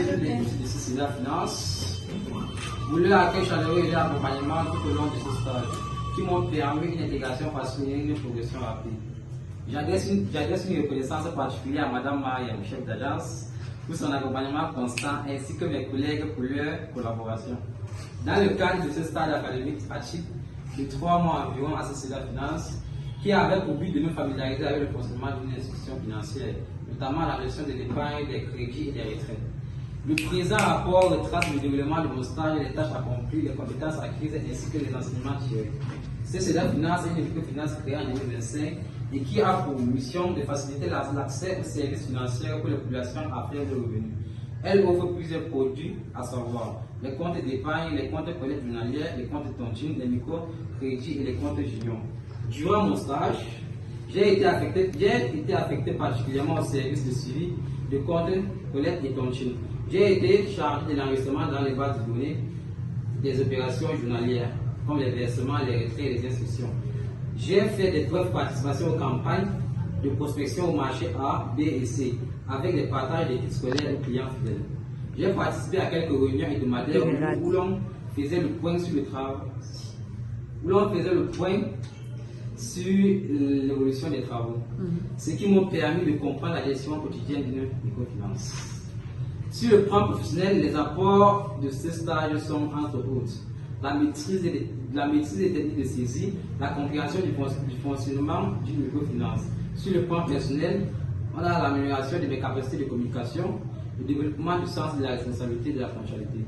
de l'équipe de CCDA Finance pour leur accueil chaleureux et leur accompagnement tout au long de ce stage qui m'ont permis une intégration facile et une progression rapide. J'adresse une reconnaissance particulière à Mme Maria, chef d'agence, pour son accompagnement constant ainsi que mes collègues pour leur collaboration. Dans le cadre de ce stage académique atypique de 3 mois environ à CCDA Finance, qui avait pour but de nous familiariser avec le fonctionnement d'une institution financière, notamment la gestion de l'épargne, des crédits et des retraites. Le présent rapport retrace le déroulement de mon stage, les tâches accomplies, les compétences acquises ainsi que les enseignements tirés. CCDA Finance est une équipe finance créée en 2025 et qui a pour mission de faciliter l'accès aux services financiers pour les populations à faible revenu. Elle offre plusieurs produits, à savoir les comptes d'épargne, les comptes collecte journalière, les comptes tontine, les micro-crédits et les comptes juniors. Durant mon stage, j'ai été affecté particulièrement au service de suivi de comptes collecte et tontine. J'ai été chargé de l'enregistrement dans les bases de données des opérations journalières, comme les versements, les retraits et les inscriptions. J'ai fait des brèves participations aux campagnes de prospection au marché A, B et C, avec des partages des kits scolaires aux clients fidèles. J'ai participé à quelques réunions hebdomadaires où l'on faisait le point sur le travail, sur l'évolution des travaux, ce qui m'a permis de comprendre la gestion quotidienne d'une microfinance. Sur le plan professionnel, les apports de ce stage sont entre autres la maîtrise des techniques de saisie, la compréhension du fonctionnement d'une microfinance. Sur le plan personnel, on a l'amélioration de mes capacités de communication, le développement du sens de la responsabilité et de la ponctualité.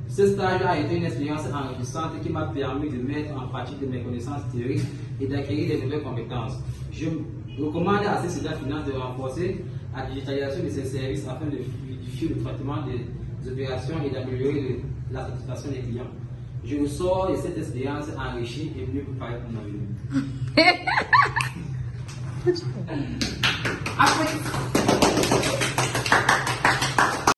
Ce stage a été une expérience enrichissante qui m'a permis de mettre en pratique de mes connaissances théoriques et d'acquérir de nouvelles compétences. Je recommande à CCDA Finance de renforcer la digitalisation de ses services afin de fluidifier le traitement des opérations et d'améliorer la satisfaction des clients. Je ressors de cette expérience enrichie et mieux préparée pour mon avenir.